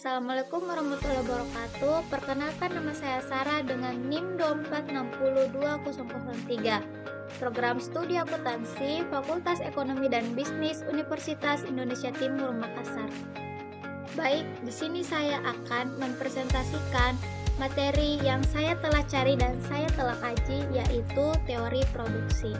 Assalamualaikum warahmatullahi wabarakatuh. Perkenalkan, nama saya Sarah dengan NIM 2462003. Program Studi Akuntansi Fakultas Ekonomi dan Bisnis Universitas Indonesia Timur Makassar. Baik, di sini saya akan mempresentasikan materi yang saya telah cari dan saya telah kaji, yaitu teori produksi.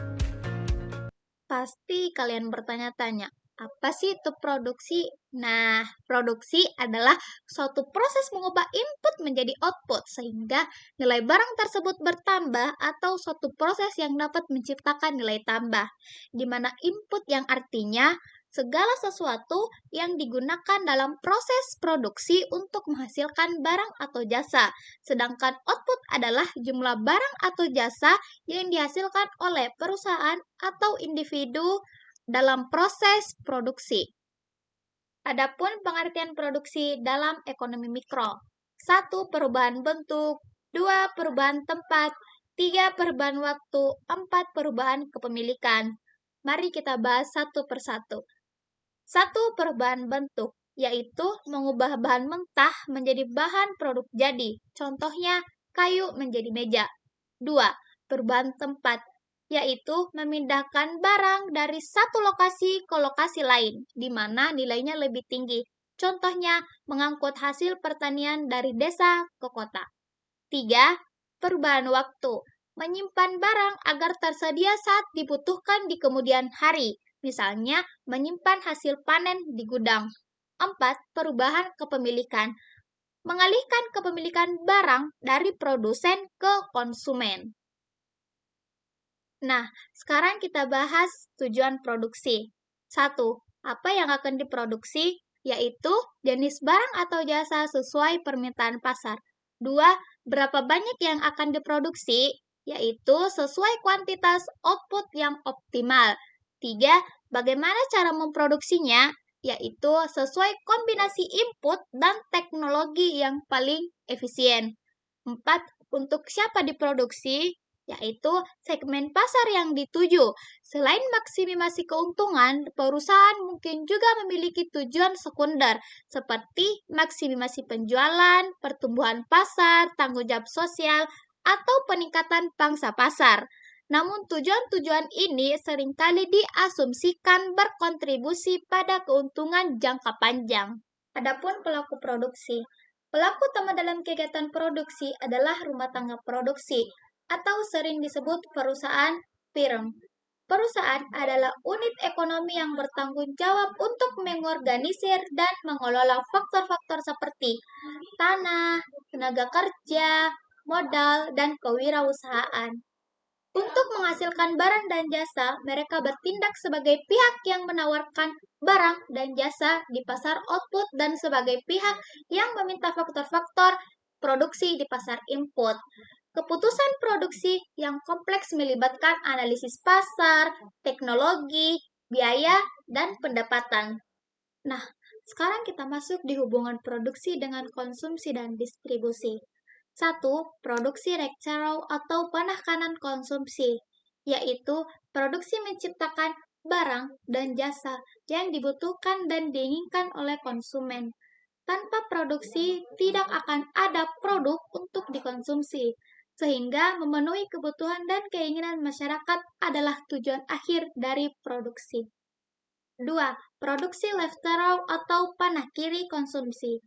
Pasti kalian bertanya-tanya, apa sih itu produksi? Nah, produksi adalah suatu proses mengubah input menjadi output sehingga nilai barang tersebut bertambah atau suatu proses yang dapat menciptakan nilai tambah, di mana input yang artinya segala sesuatu yang digunakan dalam proses produksi untuk menghasilkan barang atau jasa, sedangkan output adalah jumlah barang atau jasa yang dihasilkan oleh perusahaan atau individu dalam proses produksi. Adapun pengertian produksi dalam ekonomi mikro. 1. Perubahan bentuk. 2. Perubahan tempat. 3. Perubahan waktu. 4. Perubahan kepemilikan. Mari kita bahas satu persatu. 1. Perubahan bentuk, yaitu mengubah bahan mentah menjadi bahan produk jadi. Contohnya, kayu menjadi meja. 2. Perubahan tempat, yaitu memindahkan barang dari satu lokasi ke lokasi lain, di mana nilainya lebih tinggi. Contohnya, mengangkut hasil pertanian dari desa ke kota. 3. Perubahan waktu, menyimpan barang agar tersedia saat dibutuhkan di kemudian hari. Misalnya, menyimpan hasil panen di gudang. 4. Perubahan kepemilikan, mengalihkan kepemilikan barang dari produsen ke konsumen. Nah, sekarang kita bahas tujuan produksi. 1. Apa yang akan diproduksi? Yaitu jenis barang atau jasa sesuai permintaan pasar. 2. Berapa banyak yang akan diproduksi? Yaitu sesuai kuantitas output yang optimal. 3. Bagaimana cara memproduksinya? Yaitu sesuai kombinasi input dan teknologi yang paling efisien. 4. Untuk siapa diproduksi? Yaitu segmen pasar yang dituju. Selain maksimasi keuntungan, perusahaan mungkin juga memiliki tujuan sekunder seperti maksimasi penjualan, pertumbuhan pasar, tanggung jawab sosial, atau peningkatan pangsa pasar. Namun tujuan-tujuan ini seringkali diasumsikan berkontribusi pada keuntungan jangka panjang. Adapun pelaku produksi. Pelaku utama dalam kegiatan produksi adalah rumah tangga produksi, atau sering disebut perusahaan firm. Perusahaan adalah unit ekonomi yang bertanggung jawab untuk mengorganisir dan mengelola faktor-faktor seperti tanah, tenaga kerja, modal, dan kewirausahaan. Untuk menghasilkan barang dan jasa, mereka bertindak sebagai pihak yang menawarkan barang dan jasa di pasar output dan sebagai pihak yang meminta faktor-faktor produksi di pasar input. Keputusan produksi yang kompleks melibatkan analisis pasar, teknologi, biaya, dan pendapatan. Nah, sekarang kita masuk di hubungan produksi dengan konsumsi dan distribusi. 1. Produksi rekcarau atau penekanan konsumsi, yaitu produksi menciptakan barang dan jasa yang dibutuhkan dan diinginkan oleh konsumen. Tanpa produksi, tidak akan ada produk untuk dikonsumsi, sehingga memenuhi kebutuhan dan keinginan masyarakat adalah tujuan akhir dari produksi. 2. Produksi left-throw atau panah kiri konsumsi,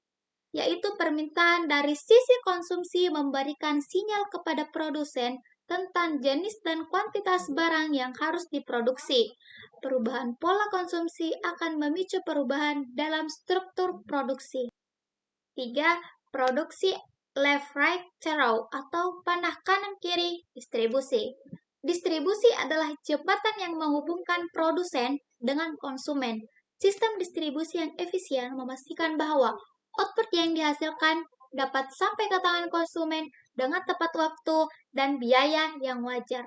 yaitu permintaan dari sisi konsumsi memberikan sinyal kepada produsen tentang jenis dan kuantitas barang yang harus diproduksi. Perubahan pola konsumsi akan memicu perubahan dalam struktur produksi. 3. Produksi left-right throw atau panah kanan-kiri distribusi. Distribusi adalah jembatan yang menghubungkan produsen dengan konsumen. Sistem distribusi yang efisien memastikan bahwa output yang dihasilkan dapat sampai ke tangan konsumen dengan tepat waktu dan biaya yang wajar.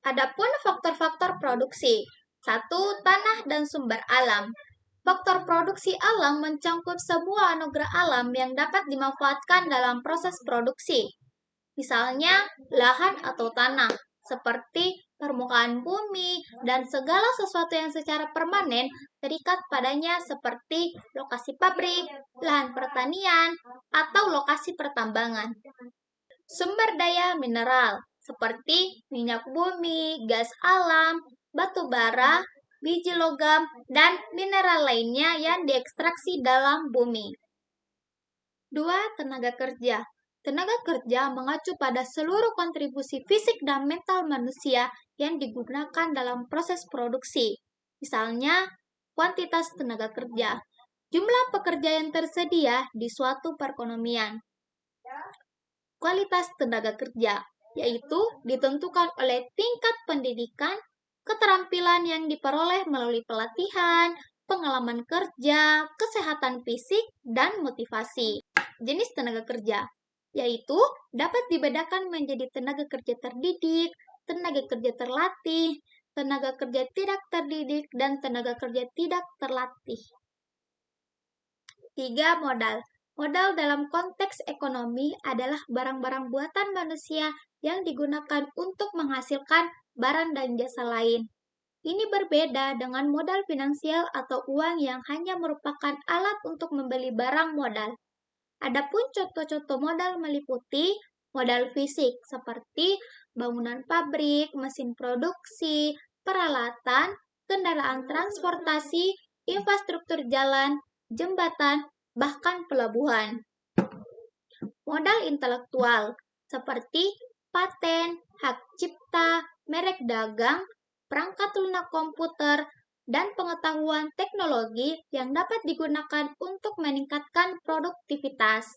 Adapun faktor-faktor produksi. 1. Tanah dan sumber alam. Faktor produksi alam mencangkup semua anugerah alam yang dapat dimanfaatkan dalam proses produksi. Misalnya, lahan atau tanah, seperti permukaan bumi, dan segala sesuatu yang secara permanen terikat padanya seperti lokasi pabrik, lahan pertanian, atau lokasi pertambangan. Sumber daya mineral seperti minyak bumi, gas alam, batu bara, biji logam, dan mineral lainnya yang diekstraksi dalam bumi. 2. Tenaga kerja. Tenaga kerja mengacu pada seluruh kontribusi fisik dan mental manusia yang digunakan dalam proses produksi. Misalnya, kuantitas tenaga kerja, jumlah pekerja yang tersedia di suatu perekonomian. Kualitas tenaga kerja, yaitu ditentukan oleh tingkat pendidikan, keterampilan yang diperoleh melalui pelatihan, pengalaman kerja, kesehatan fisik, dan motivasi. Jenis tenaga kerja, yaitu dapat dibedakan menjadi tenaga kerja terdidik, tenaga kerja terlatih, tenaga kerja tidak terdidik, dan tenaga kerja tidak terlatih. 3. Modal. Modal dalam konteks ekonomi adalah barang-barang buatan manusia yang digunakan untuk menghasilkan barang dan jasa lain. Ini berbeda dengan modal finansial atau uang yang hanya merupakan alat untuk membeli barang modal. Adapun contoh-contoh modal meliputi modal fisik seperti bangunan pabrik, mesin produksi, peralatan, kendaraan transportasi, infrastruktur jalan, jembatan, bahkan pelabuhan. Modal intelektual seperti paten, hak cipta, merek dagang, perangkat lunak komputer, dan pengetahuan teknologi yang dapat digunakan untuk meningkatkan produktivitas.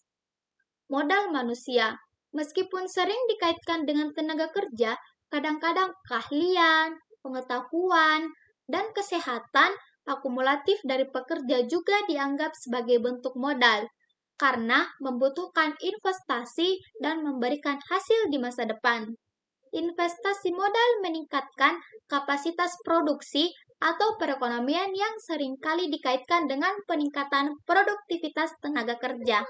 Modal manusia, meskipun sering dikaitkan dengan tenaga kerja, kadang-kadang keahlian, pengetahuan, dan kesehatan akumulatif dari pekerja juga dianggap sebagai bentuk modal, karena membutuhkan investasi dan memberikan hasil di masa depan. Investasi modal meningkatkan kapasitas produksi atau perekonomian yang seringkali dikaitkan dengan peningkatan produktivitas tenaga kerja.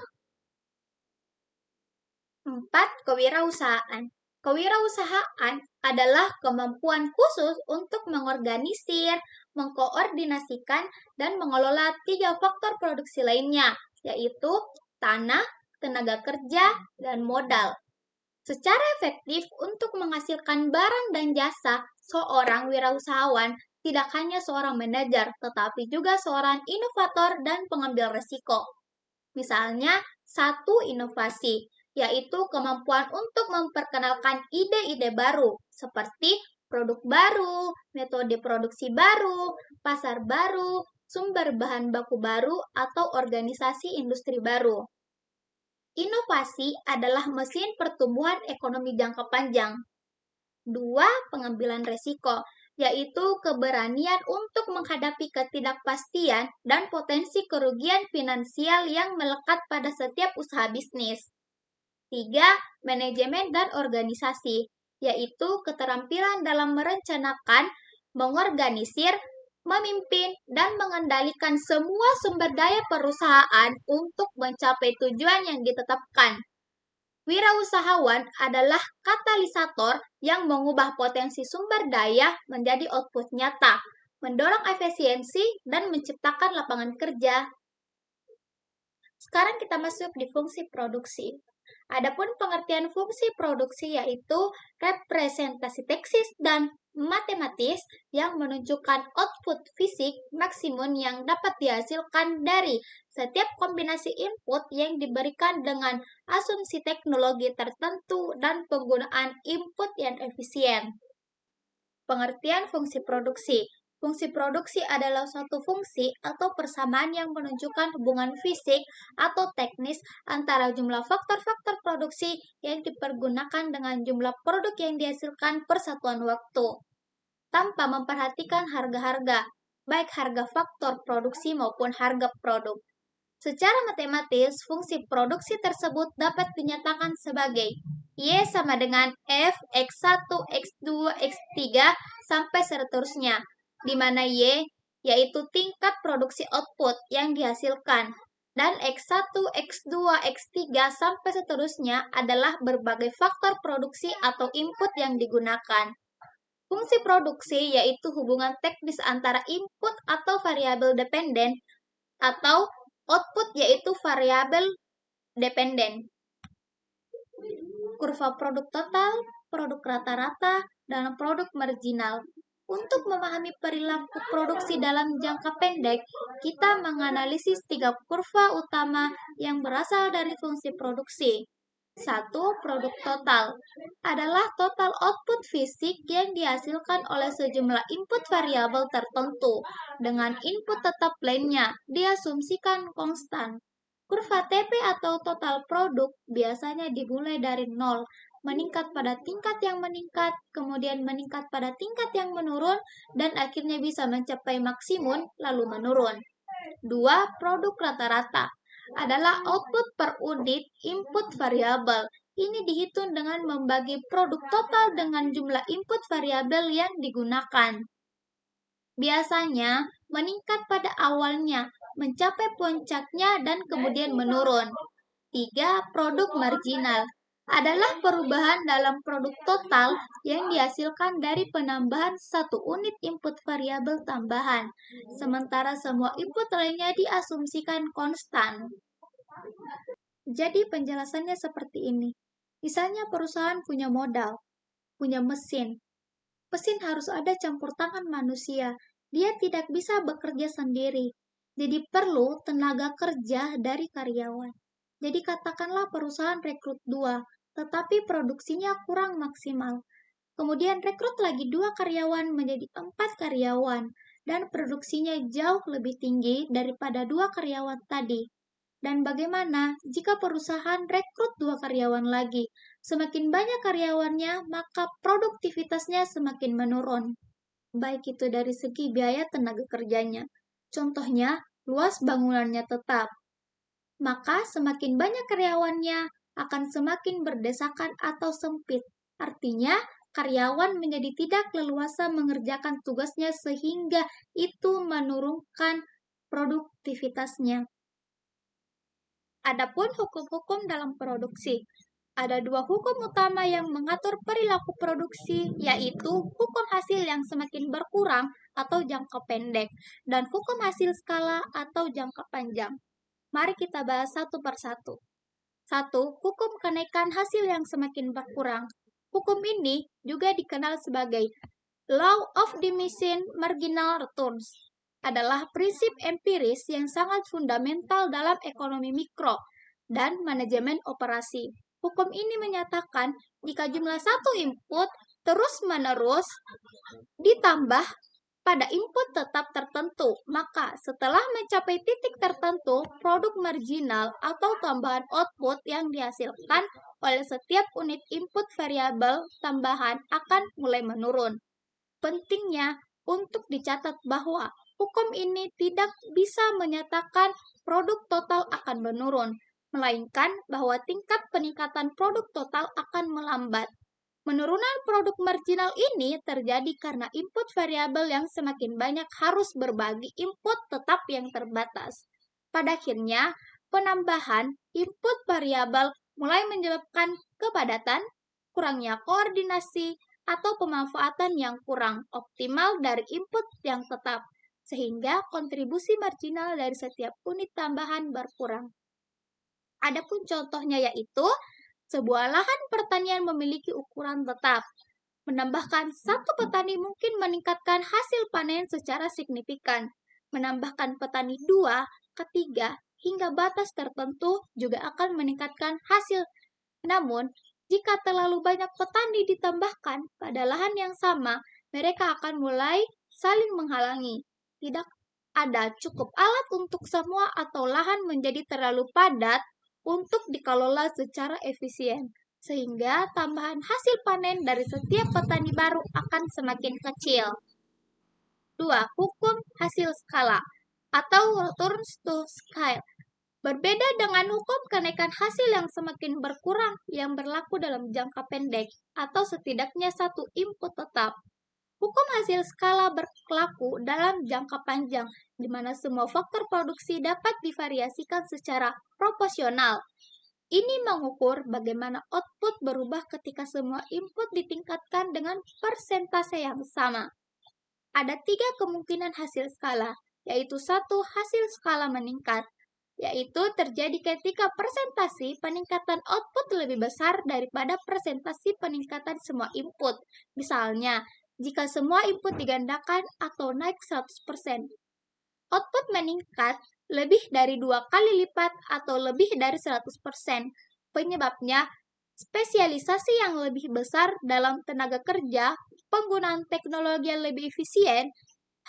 4. Kewirausahaan. Kewirausahaan adalah kemampuan khusus untuk mengorganisir, mengkoordinasikan, dan mengelola 3 faktor produksi lainnya, yaitu tanah, tenaga kerja, dan modal. Secara efektif untuk menghasilkan barang dan jasa, seorang wirausahawan tidak hanya seorang manajer, tetapi juga seorang inovator dan pengambil resiko. Misalnya, 1. Inovasi, yaitu kemampuan untuk memperkenalkan ide-ide baru, seperti produk baru, metode produksi baru, pasar baru, sumber bahan baku baru, atau organisasi industri baru. Inovasi adalah mesin pertumbuhan ekonomi jangka panjang. 2. Pengambilan resiko, yaitu keberanian untuk menghadapi ketidakpastian dan potensi kerugian finansial yang melekat pada setiap usaha bisnis. 3. Manajemen dan organisasi, yaitu keterampilan dalam merencanakan, mengorganisir, memimpin, dan mengendalikan semua sumber daya perusahaan untuk mencapai tujuan yang ditetapkan. Wirausahawan adalah katalisator yang mengubah potensi sumber daya menjadi output nyata, mendorong efisiensi, dan menciptakan lapangan kerja. Sekarang kita masuk di fungsi produksi. Adapun pengertian fungsi produksi yaitu representasi teknis dan matematis yang menunjukkan output fisik maksimum yang dapat dihasilkan dari setiap kombinasi input yang diberikan dengan asumsi teknologi tertentu dan penggunaan input yang efisien. Pengertian fungsi produksi. Fungsi produksi adalah suatu fungsi atau persamaan yang menunjukkan hubungan fisik atau teknis antara jumlah faktor-faktor produksi yang dipergunakan dengan jumlah produk yang dihasilkan per satuan waktu, tanpa memperhatikan harga-harga, baik harga faktor produksi maupun harga produk. Secara matematis, fungsi produksi tersebut dapat dinyatakan sebagai Y sama dengan F, X1, X2, X3, sampai seterusnya, di mana Y yaitu tingkat produksi output yang dihasilkan, dan X1, X2, X3, sampai seterusnya adalah berbagai faktor produksi atau input yang digunakan. Fungsi produksi yaitu hubungan teknis antara input atau variabel dependen atau output yaitu variabel dependen. Kurva produk total, produk rata-rata, dan produk marginal. Untuk memahami perilaku produksi dalam jangka pendek, kita menganalisis 3 kurva utama yang berasal dari fungsi produksi. 1. Produk total adalah total output fisik yang dihasilkan oleh sejumlah input variabel tertentu. Dengan input tetap lainnya, diasumsikan konstan. Kurva TP atau total produk biasanya dimulai dari 0, meningkat pada tingkat yang meningkat, kemudian meningkat pada tingkat yang menurun, dan akhirnya bisa mencapai maksimum lalu menurun. 2. Produk rata-rata adalah output per unit input variabel. Ini dihitung dengan membagi produk total dengan jumlah input variabel yang digunakan. Biasanya meningkat pada awalnya, mencapai puncaknya dan kemudian menurun. 3. Produk marginal adalah perubahan dalam produk total yang dihasilkan dari penambahan satu unit input variabel tambahan, sementara semua input lainnya diasumsikan konstan. Jadi penjelasannya seperti ini. Misalnya perusahaan punya modal, punya mesin. Mesin harus ada campur tangan manusia. Dia tidak bisa bekerja sendiri. Jadi perlu tenaga kerja dari karyawan. Jadi katakanlah perusahaan rekrut 2, tetapi produksinya kurang maksimal. Kemudian rekrut lagi 2 karyawan menjadi 4 karyawan, dan produksinya jauh lebih tinggi daripada 2 karyawan tadi. Dan bagaimana jika perusahaan rekrut 2 karyawan lagi? Semakin banyak karyawannya, maka produktivitasnya semakin menurun. Baik itu dari segi biaya tenaga kerjanya. Contohnya, luas bangunannya tetap. Maka semakin banyak karyawannya akan semakin berdesakan atau sempit. Artinya, karyawan menjadi tidak leluasa mengerjakan tugasnya sehingga itu menurunkan produktivitasnya. Adapun hukum-hukum dalam produksi. Ada 2 hukum utama yang mengatur perilaku produksi, yaitu hukum hasil yang semakin berkurang atau jangka pendek, dan hukum hasil skala atau jangka panjang. Mari kita bahas satu persatu. 1. Hukum kenaikan hasil yang semakin berkurang. Hukum ini juga dikenal sebagai Law of Diminishing Marginal Returns. Adalah prinsip empiris yang sangat fundamental dalam ekonomi mikro dan manajemen operasi. Hukum ini menyatakan jika jumlah satu input terus-menerus ditambah pada input tetap tertentu, maka setelah mencapai titik tertentu, produk marginal atau tambahan output yang dihasilkan oleh setiap unit input variabel tambahan akan mulai menurun. Pentingnya untuk dicatat bahwa hukum ini tidak bisa menyatakan produk total akan menurun, melainkan bahwa tingkat peningkatan produk total akan melambat. Penurunan produk marginal ini terjadi karena input variabel yang semakin banyak harus berbagi input tetap yang terbatas. Pada akhirnya, penambahan input variabel mulai menyebabkan kepadatan, kurangnya koordinasi, atau pemanfaatan yang kurang optimal dari input yang tetap, sehingga kontribusi marginal dari setiap unit tambahan berkurang. Adapun contohnya yaitu, sebuah lahan pertanian memiliki ukuran tetap. Menambahkan satu petani mungkin meningkatkan hasil panen secara signifikan. Menambahkan petani 2, ketiga, hingga batas tertentu juga akan meningkatkan hasil. Namun, jika terlalu banyak petani ditambahkan pada lahan yang sama, mereka akan mulai saling menghalangi. Tidak ada cukup alat untuk semua atau lahan menjadi terlalu padat untuk dikelola secara efisien, sehingga tambahan hasil panen dari setiap petani baru akan semakin kecil. 2. Hukum hasil skala atau returns to scale. Berbeda dengan hukum kenaikan hasil yang semakin berkurang yang berlaku dalam jangka pendek atau setidaknya satu input tetap. Hukum hasil skala berlaku dalam jangka panjang, di mana semua faktor produksi dapat divariasikan secara proporsional. Ini mengukur bagaimana output berubah ketika semua input ditingkatkan dengan persentase yang sama. Ada 3 kemungkinan hasil skala, yaitu 1. Hasil skala meningkat, yaitu terjadi ketika persentase peningkatan output lebih besar daripada persentase peningkatan semua input. Misalnya, jika semua input digandakan atau naik 100%, output meningkat lebih dari 2 kali lipat atau lebih dari 100%. Penyebabnya, spesialisasi yang lebih besar dalam tenaga kerja, penggunaan teknologi yang lebih efisien,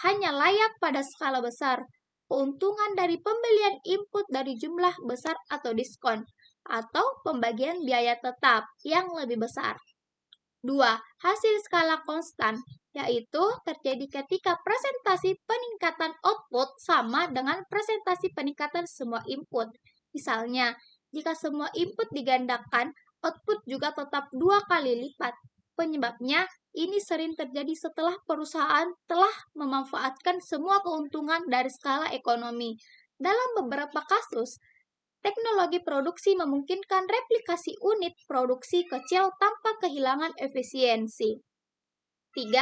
hanya layak pada skala besar, keuntungan dari pembelian input dari jumlah besar atau diskon, atau pembagian biaya tetap yang lebih besar. 2. Hasil skala konstan, yaitu terjadi ketika presentasi peningkatan output sama dengan presentasi peningkatan semua input. Misalnya, jika semua input digandakan, output juga tetap 2 kali lipat. Penyebabnya, ini sering terjadi setelah perusahaan telah memanfaatkan semua keuntungan dari skala ekonomi. Dalam beberapa kasus, teknologi produksi memungkinkan replikasi unit produksi kecil tanpa kehilangan efisiensi. 3.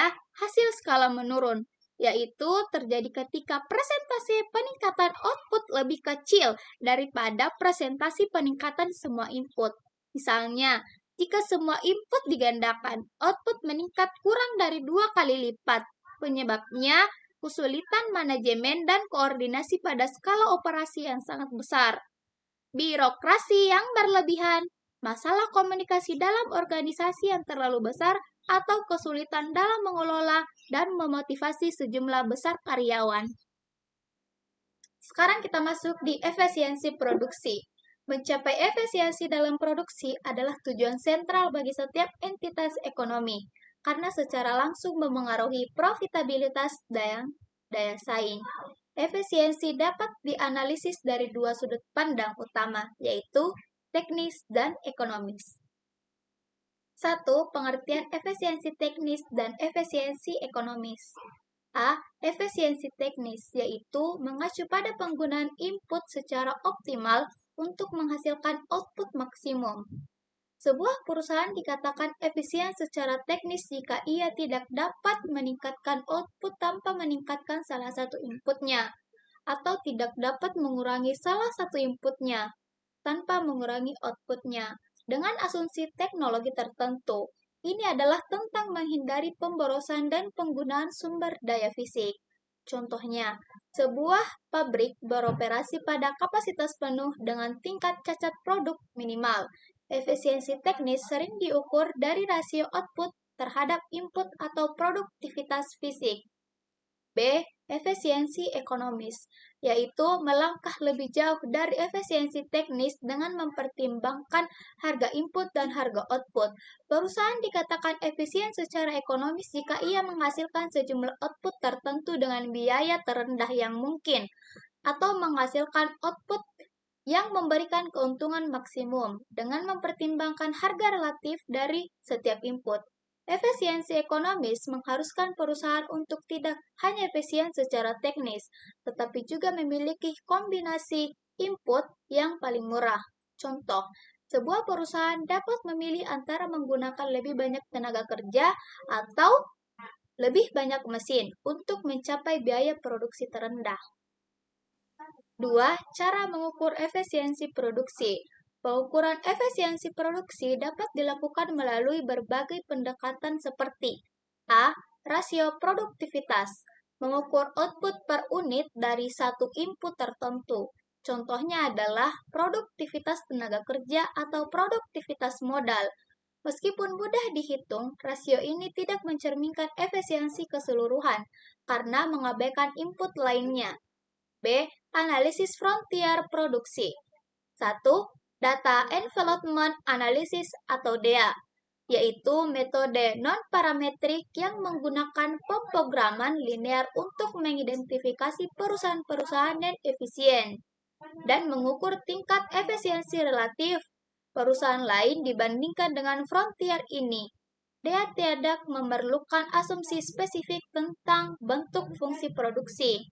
Hasil skala menurun, yaitu terjadi ketika presentasi peningkatan output lebih kecil daripada presentasi peningkatan semua input. Misalnya, jika semua input digandakan, output meningkat kurang dari 2 kali lipat. Penyebabnya, kesulitan manajemen dan koordinasi pada skala operasi yang sangat besar. Birokrasi yang berlebihan, masalah komunikasi dalam organisasi yang terlalu besar, atau kesulitan dalam mengelola dan memotivasi sejumlah besar karyawan. Sekarang kita masuk di efisiensi produksi. Mencapai efisiensi dalam produksi adalah tujuan sentral bagi setiap entitas ekonomi, karena secara langsung memengaruhi profitabilitas dan daya saing. Efisiensi dapat dianalisis dari 2 sudut pandang utama, yaitu teknis dan ekonomis. 1. Pengertian efisiensi teknis dan efisiensi ekonomis. A. Efisiensi teknis, yaitu mengacu pada penggunaan input secara optimal untuk menghasilkan output maksimum. Sebuah perusahaan dikatakan efisien secara teknis jika ia tidak dapat meningkatkan output tanpa meningkatkan salah satu inputnya, atau tidak dapat mengurangi salah satu inputnya tanpa mengurangi outputnya. Dengan asumsi teknologi tertentu, ini adalah tentang menghindari pemborosan dan penggunaan sumber daya fisik. Contohnya, sebuah pabrik beroperasi pada kapasitas penuh dengan tingkat cacat produk minimal. Efisiensi teknis sering diukur dari rasio output terhadap input atau produktivitas fisik. B. Efisiensi ekonomis, yaitu melangkah lebih jauh dari efisiensi teknis dengan mempertimbangkan harga input dan harga output. Perusahaan dikatakan efisien secara ekonomis jika ia menghasilkan sejumlah output tertentu dengan biaya terendah yang mungkin, atau menghasilkan output yang memberikan keuntungan maksimum dengan mempertimbangkan harga relatif dari setiap input. Efisiensi ekonomis mengharuskan perusahaan untuk tidak hanya efisien secara teknis, tetapi juga memiliki kombinasi input yang paling murah. Contoh, sebuah perusahaan dapat memilih antara menggunakan lebih banyak tenaga kerja atau lebih banyak mesin untuk mencapai biaya produksi terendah. 2. Cara mengukur efisiensi produksi. Pengukuran efisiensi produksi dapat dilakukan melalui berbagai pendekatan seperti A. Rasio produktivitas, mengukur output per unit dari satu input tertentu. Contohnya adalah produktivitas tenaga kerja atau produktivitas modal. Meskipun mudah dihitung, rasio ini tidak mencerminkan efisiensi keseluruhan karena mengabaikan input lainnya. B. Analisis frontier produksi. 1. Data Envelopment Analysis atau DEA, yaitu metode non-parametrik yang menggunakan pemrograman linear untuk mengidentifikasi perusahaan-perusahaan yang efisien dan mengukur tingkat efisiensi relatif perusahaan lain dibandingkan dengan frontier ini. DEA tidak memerlukan asumsi spesifik tentang bentuk fungsi produksi.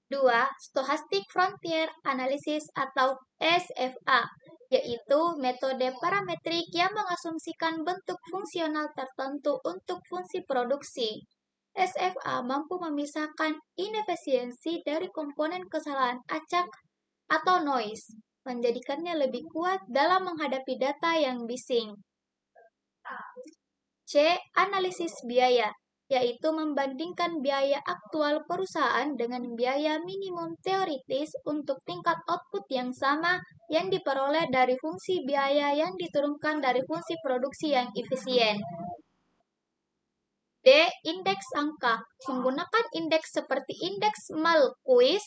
2. Stochastic Frontier Analysis atau SFA, yaitu metode parametrik yang mengasumsikan bentuk fungsional tertentu untuk fungsi produksi. SFA mampu memisahkan inefisiensi dari komponen kesalahan acak atau noise, menjadikannya lebih kuat dalam menghadapi data yang bising. C. Analisis biaya, yaitu membandingkan biaya aktual perusahaan dengan biaya minimum teoritis untuk tingkat output yang sama yang diperoleh dari fungsi biaya yang diturunkan dari fungsi produksi yang efisien. D. Indeks angka, menggunakan indeks seperti indeks Malkois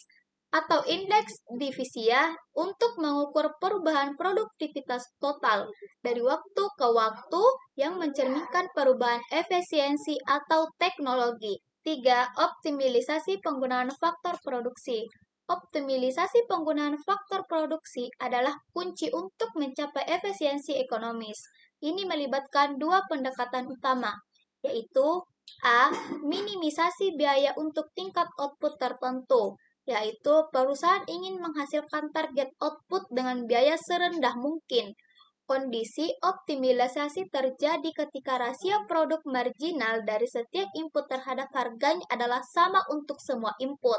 atau indeks divisia untuk mengukur perubahan produktivitas total dari waktu ke waktu yang mencerminkan perubahan efisiensi atau teknologi. 3. Optimalisasi penggunaan faktor produksi. Optimalisasi penggunaan faktor produksi adalah kunci untuk mencapai efisiensi ekonomis. Ini melibatkan dua pendekatan utama, yaitu A. Minimisasi biaya untuk tingkat output tertentu, yaitu perusahaan ingin menghasilkan target output dengan biaya serendah mungkin. Kondisi optimalisasi terjadi ketika rasio produk marginal dari setiap input terhadap harganya adalah sama untuk semua input.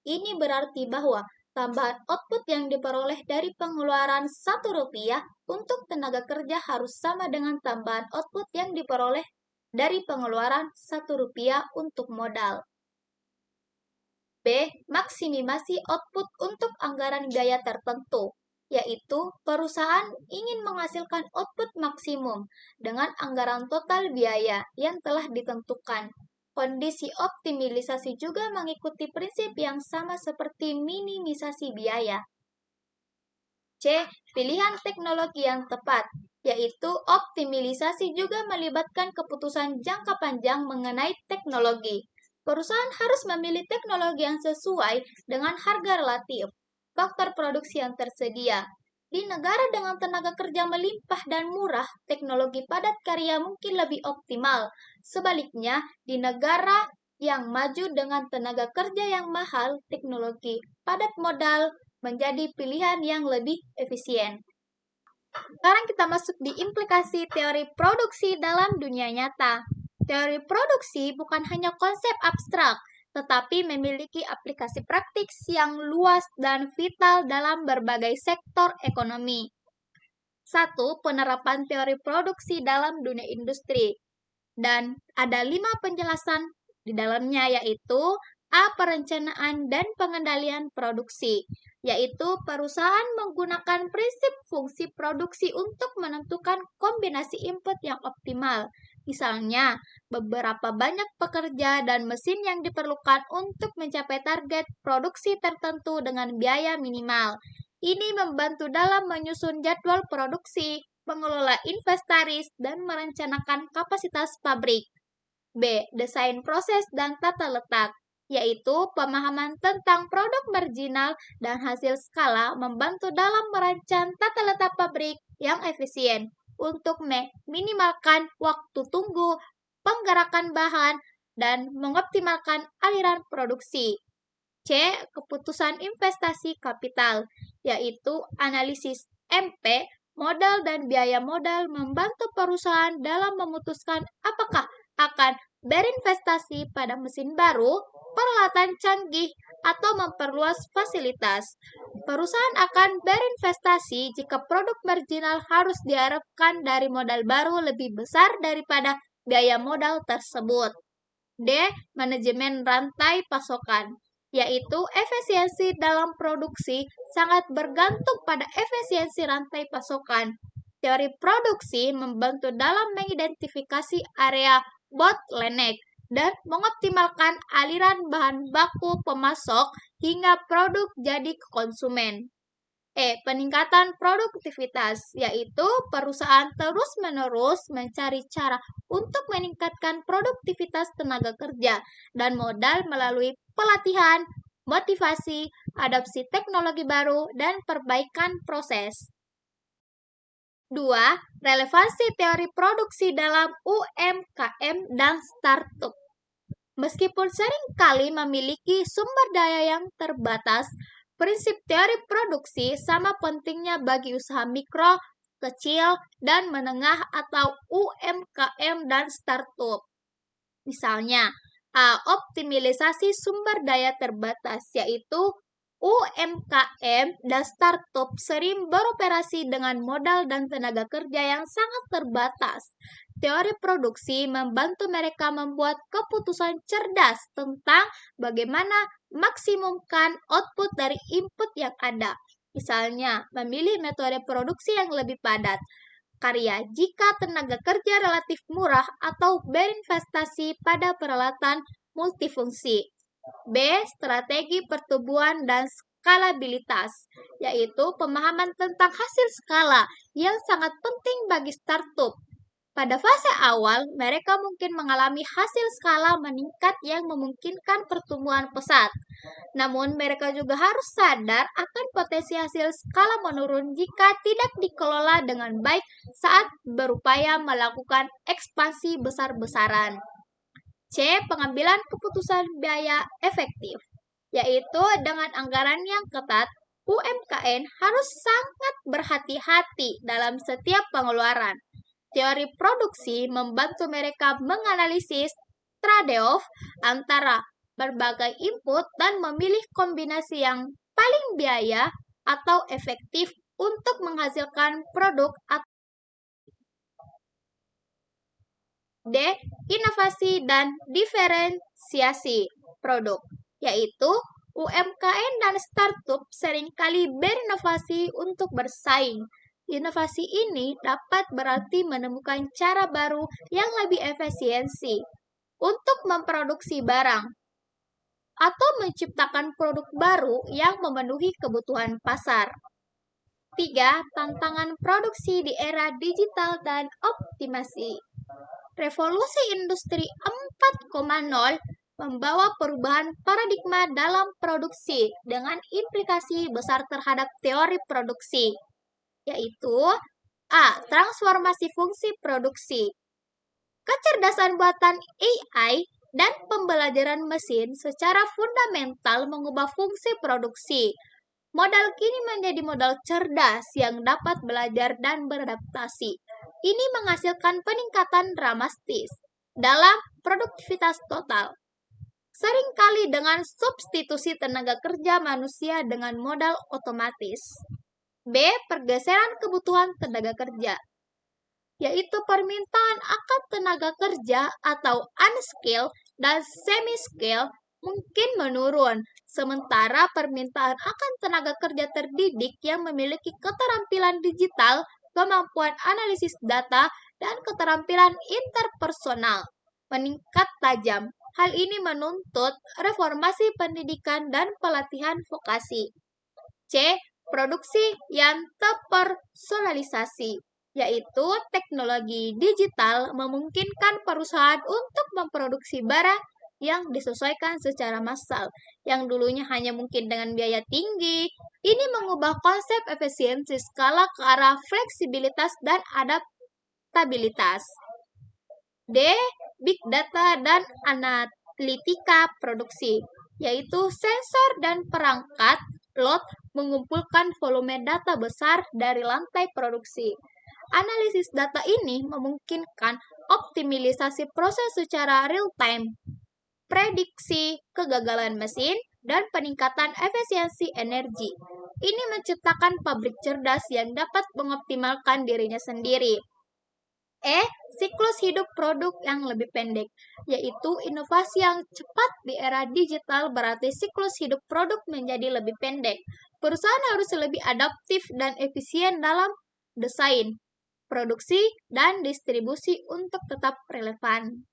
Ini berarti bahwa tambahan output yang diperoleh dari pengeluaran Rp1 untuk tenaga kerja harus sama dengan tambahan output yang diperoleh dari pengeluaran Rp1 untuk modal. B. Maksimasi output untuk anggaran biaya tertentu, yaitu perusahaan ingin menghasilkan output maksimum dengan anggaran total biaya yang telah ditentukan. Kondisi optimalisasi juga mengikuti prinsip yang sama seperti minimisasi biaya. C. Pilihan teknologi yang tepat, yaitu optimalisasi juga melibatkan keputusan jangka panjang mengenai teknologi. Perusahaan harus memilih teknologi yang sesuai dengan harga relatif, faktor produksi yang tersedia. Di negara dengan tenaga kerja melimpah dan murah, teknologi padat karya mungkin lebih optimal. Sebaliknya, di negara yang maju dengan tenaga kerja yang mahal, teknologi padat modal menjadi pilihan yang lebih efisien. Sekarang kita masuk di implikasi teori produksi dalam dunia nyata. Teori produksi bukan hanya konsep abstrak, tetapi memiliki aplikasi praktik yang luas dan vital dalam berbagai sektor ekonomi. 1. Penerapan teori produksi dalam dunia industri. Dan ada 5 penjelasan di dalamnya, yaitu A. Perencanaan dan pengendalian produksi, yaitu perusahaan menggunakan prinsip fungsi produksi untuk menentukan kombinasi input yang optimal. Misalnya, beberapa banyak pekerja dan mesin yang diperlukan untuk mencapai target produksi tertentu dengan biaya minimal. Ini membantu dalam menyusun jadwal produksi, mengelola inventaris, dan merencanakan kapasitas pabrik. B. Desain proses dan tata letak, yaitu pemahaman tentang produk marginal dan hasil skala membantu dalam merancang tata letak pabrik yang efisien untuk meminimalkan waktu tunggu, penggerakan bahan, dan mengoptimalkan aliran produksi. C. Keputusan investasi kapital, yaitu analisis MP, modal dan biaya modal membantu perusahaan dalam memutuskan apakah akan berinvestasi pada mesin baru, peralatan canggih, atau memperluas fasilitas. Perusahaan akan berinvestasi jika produk marginal harus diharapkan dari modal baru lebih besar daripada biaya modal tersebut. D. Manajemen rantai pasokan, yaitu efisiensi dalam produksi sangat bergantung pada efisiensi rantai pasokan. Teori produksi membantu dalam mengidentifikasi area bottleneck dan mengoptimalkan aliran bahan baku pemasok hingga produk jadi ke konsumen. Peningkatan produktivitas, yaitu perusahaan terus-menerus mencari cara untuk meningkatkan produktivitas tenaga kerja dan modal melalui pelatihan, motivasi, adopsi teknologi baru, dan perbaikan proses. 2. Relevansi teori produksi dalam UMKM dan startup. Meskipun seringkali memiliki sumber daya yang terbatas, prinsip teori produksi sama pentingnya bagi usaha mikro, kecil, dan menengah atau UMKM dan startup. Misalnya, optimalisasi sumber daya terbatas, yaitu UMKM dan startup sering beroperasi dengan modal dan tenaga kerja yang sangat terbatas. Teori produksi membantu mereka membuat keputusan cerdas tentang bagaimana maksimumkan output dari input yang ada. Misalnya, memilih metode produksi yang lebih padat, karya jika tenaga kerja relatif murah atau berinvestasi pada peralatan multifungsi. B. Strategi pertumbuhan dan skalabilitas, yaitu pemahaman tentang hasil skala yang sangat penting bagi startup. Pada fase awal, mereka mungkin mengalami hasil skala meningkat yang memungkinkan pertumbuhan pesat. Namun, mereka juga harus sadar akan potensi hasil skala menurun jika tidak dikelola dengan baik saat berupaya melakukan ekspansi besar-besaran. C. Pengambilan keputusan biaya efektif, yaitu dengan anggaran yang ketat, UMKM harus sangat berhati-hati dalam setiap pengeluaran. Teori produksi membantu mereka menganalisis trade-off antara berbagai input dan memilih kombinasi yang paling biaya atau efektif untuk menghasilkan produk atau D. Inovasi dan diferensiasi produk, yaitu UMKM dan startup seringkali berinovasi untuk bersaing. Inovasi ini dapat berarti menemukan cara baru yang lebih efisiensi untuk memproduksi barang atau menciptakan produk baru yang memenuhi kebutuhan pasar. 3. Tantangan produksi di era digital dan optimasi. Revolusi Industri 4.0 membawa perubahan paradigma dalam produksi dengan implikasi besar terhadap teori produksi, yaitu A. Transformasi fungsi produksi. Kecerdasan buatan AI dan pembelajaran mesin secara fundamental mengubah fungsi produksi. Modal kini menjadi modal cerdas yang dapat belajar dan beradaptasi. Ini menghasilkan peningkatan dramatis dalam produktivitas total, seringkali dengan substitusi tenaga kerja manusia dengan modal otomatis. B. Pergeseran kebutuhan tenaga kerja, yaitu permintaan akan tenaga kerja atau unskilled dan semi-skilled mungkin menurun, sementara permintaan akan tenaga kerja terdidik yang memiliki keterampilan digital, kemampuan analisis data, dan keterampilan interpersonal meningkat tajam. Hal ini menuntut reformasi pendidikan dan pelatihan vokasi. C. Produksi yang terpersonalisasi, yaitu teknologi digital memungkinkan perusahaan untuk memproduksi barang yang disesuaikan secara massal, yang dulunya hanya mungkin dengan biaya tinggi. Ini mengubah konsep efisiensi skala ke arah fleksibilitas dan adaptabilitas. D. Big data dan analitika produksi, yaitu sensor dan perangkat lot mengumpulkan volume data besar dari lantai produksi. Analisis data ini memungkinkan optimalisasi proses secara real-time, prediksi kegagalan mesin, dan peningkatan efisiensi energi. Ini menciptakan pabrik cerdas yang dapat mengoptimalkan dirinya sendiri. E. Siklus hidup produk yang lebih pendek, yaitu inovasi yang cepat di era digital berarti siklus hidup produk menjadi lebih pendek. Perusahaan harus lebih adaptif dan efisien dalam desain, produksi, dan distribusi untuk tetap relevan.